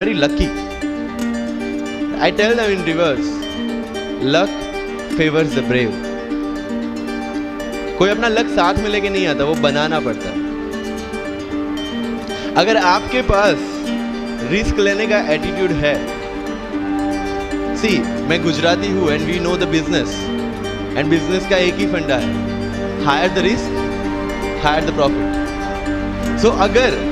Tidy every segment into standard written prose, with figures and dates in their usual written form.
very lucky. I tell them in reverse, luck favors the brave. कोई अपना luck साथ में लेके नहीं आता, वो बनाना पड़ता है। अगर आपके पास रिस्क लेने का एटीट्यूड है, सी मैं गुजराती हूं and we know the business, and business का एक ही फंडा है, higher the risk, higher the profit. So अगर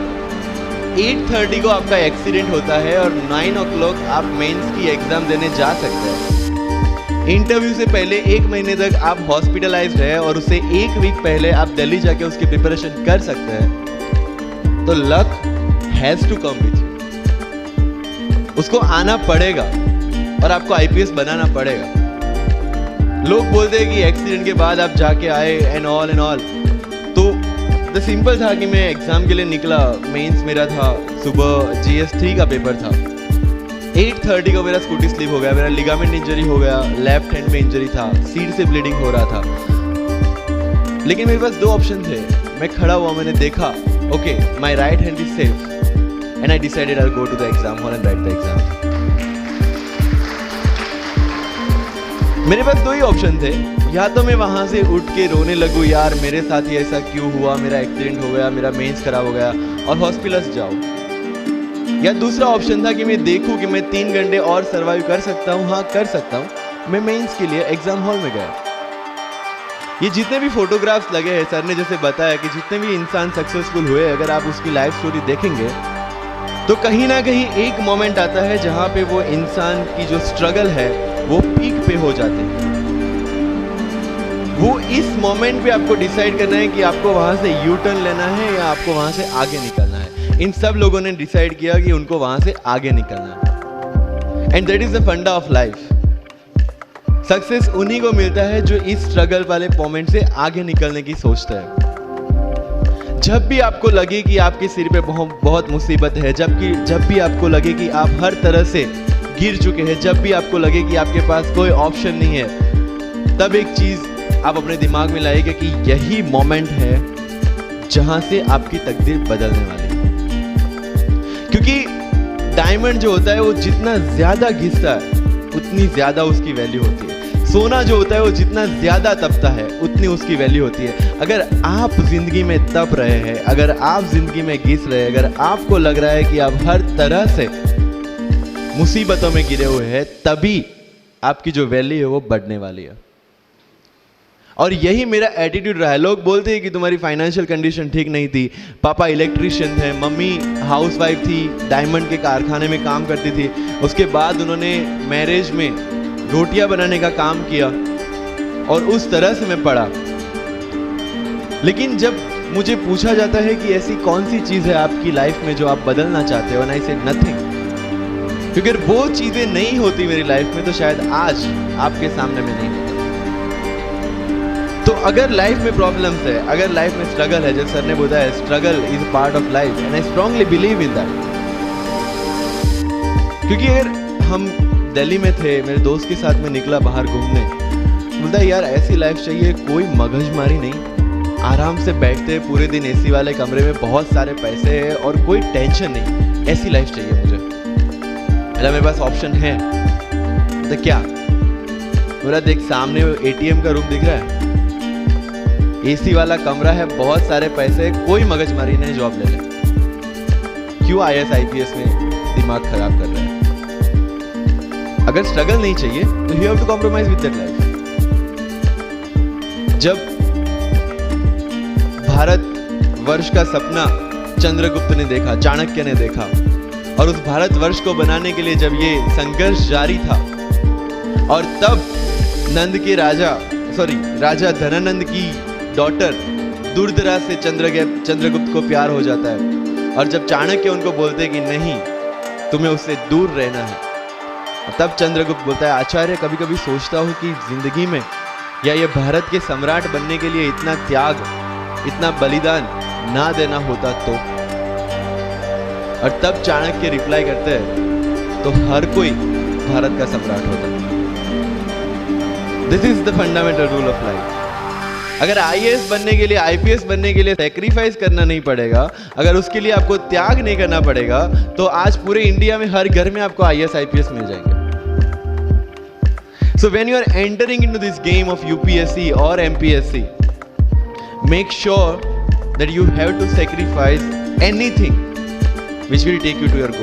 8:30 को आपका एक्सीडेंट होता है और 9 o'clock आप मेंस की एग्जाम देने जा सकते हैं, इंटरव्यू से पहले 1 महीने तक आप हॉस्पिटलाइज्ड है और उससे 1 वीक पहले आप दिल्ली जाके उसकी प्रिपरेशन कर सकते हैं, तो luck has to come with you. उसको आना पड़ेगा और आपको आईपीएस बनाना पड़ेगा। लोग बोलते हैं कि एक्सीडेंट के बाद आप जाके आए एंड ऑल, तो द सिंपल था कि मैं एग्जाम के लिए निकला, मेंस मेरा था, सुबह GS3 का पेपर था। 8:30 को मेरा स्कूटी स्लिप हो गया, मेरा लिगामेंट इंजरी हो गया, लेफ्ट हैंड में इंजरी था, सीट से ब्लीडिंग हो रहा था। लेकिन मेरे पास 2 ऑप्शन थे। मैं खड़ा हुआ, मैंने देखा, okay my right hand is safe and I decided I will go to the exam hall and write the exam. मेरे पास 2 ही ऑप्शन थे, या तो मैं वहां से उठ के रोने लगूं, यार मेरे साथ ही ऐसा क्यों हुआ, मेरा एक्सीडेंट हो गया, मेरा मेंस खराब हो गया, और हॉस्पिटल जाओ, या दूसरा ऑप्शन था कि मैं देखूं कि मैं 3 घंटे और सर्वाइव कर सकता हूं। हाँ कर सकता हूं। मैं मेंस के लिए एग्जाम हॉल में गया। ये जितने भी फोटोग्राफ्स लगे हैं, सर ने जैसे बताया कि जितने भी इंसान सक्सेसफुल हुए, अगर आप उसकी लाइफ स्टोरी देखेंगे तो कहीं ना कहीं एक मोमेंट आता है जहां पे वो इंसान की जो स्ट्रगल है वो पीक पे हो जाते हैं। वो इस मोमेंट पे आपको डिसाइड करना है कि आपको वहां से यू टर्न लेना है या आपको वहां से आगे निकलना है। इन सब लोगों ने डिसाइड किया कि उनको वहां से आगे निकलना है, एंड दैट इज द फंडा ऑफ लाइफ। सक्सेस उन्हीं को मिलता है जो इस स्ट्रगल वाले मोमेंट से आगे निकलने की सोचता है। जब भी आपको लगे कि आपके सिर पे बहुत मुसीबत है, जब भी आपको लगे कि आप हर तरह से गिर चुके हैं, जब भी आपको लगे कि आपके पास कोई ऑप्शन नहीं है, तब एक चीज आप अपने दिमाग में लाइएगा कि यही मोमेंट है जहां से आपकी तकदीर बदलने वाली है। क्योंकि डायमंड जो होता है वो जितना ज्यादा घिसता है उतनी ज्यादा उसकी वैल्यू होती है। सोना जो होता है वो जितना ज्यादा तपता है उतनी उसकी वैल्यू होती है। अगर आप जिंदगी में तप रहे हैं, अगर आप जिंदगी में घिस रहे हैं, अगर आपको लग रहा है कि आप हर तरह से मुसीबतों में गिरे हुए हैं, तभी आपकी जो वैल्यू है वो बढ़ने वाली है। और यही मेरा एटीट्यूड रहा है। लोग बोलते हैं कि तुम्हारी फाइनेंशियल कंडीशन ठीक नहीं थी, पापा इलेक्ट्रिशियन थे, मम्मी हाउसवाइफ थी, डायमंड के कारखाने में काम करती थी, उसके बाद उन्होंने मैरिज में रोटियां बनाने का काम किया और उस तरह से मैं पढ़ा। लेकिन जब मुझे पूछा जाता है कि ऐसी कौन सी चीज है आपकी लाइफ में जो आप बदलना चाहते हो, एंड आई सेड नथिंग। क्योंकि अगर वो चीजें नहीं होती मेरी लाइफ में तो शायद आज आपके सामने में नहीं होता। तो अगर लाइफ में प्रॉब्लम्स है, अगर लाइफ में स्ट्रगल है, जैसे सर ने बताया struggle is a part of life, and I strongly believe in that. क्योंकि अगर हम दिल्ली में थे, मेरे दोस्त के साथ में निकला बाहर घूमने, बोलता है यार ऐसी लाइफ चाहिए, कोई मगजमारी नहीं, आराम से बैठते पूरे दिन एसी वाले कमरे में, बहुत सारे पैसे हैं और कोई टेंशन नहीं, ऐसी लाइफ चाहिए मुझे। मेरे पास ऑप्शन है तो क्या? बोला देख सामने ATM का रूम दिख रहा है, एसी वाला कमरा है, बहुत सारे पैसे, कोई मगजमारी नहीं, जॉब ले ले। क्यों IAS IPS में दिमाग खराब कर रहा है? अगर स्ट्रगल नहीं चाहिए तो you have to compromise with that life. जब भारत वर्ष का सपना चंद्रगुप्त ने देखा, चाणक्य ने देखा, और उस भारत वर्ष को बनाने के लिए जब ये संघर्ष जारी था, और तब राजा धनानंद की डॉटर दुर्धरा से चंद्रगुप्त को प्यार हो जाता है, और जब चाणक्य उनको बोलते हैं कि नहीं तुम्हें उससे दूर रहना है, तब चंद्रगुप्त बोलता है आचार्य कभी कभी सोचता हूं कि जिंदगी में या ये भारत के सम्राट बनने के लिए इतना त्याग, इतना बलिदान ना देना होता तो। और तब चाणक्य रिप्लाई करते हैं तो हर कोई भारत का सम्राट होता। This is the fundamental rule of life. अगर आईएएस बनने के लिए, आईपीएस बनने के लिए सेक्रीफाइस करना नहीं पड़ेगा, अगर उसके लिए आपको त्याग नहीं करना पड़ेगा, तो आज पूरे इंडिया में हर घर में आपको आईएएस आईपीएस मिल जाएंगे. So when you are entering into this game of UPSC or MPSC, make sure that you have to sacrifice anything which will take you to your goal.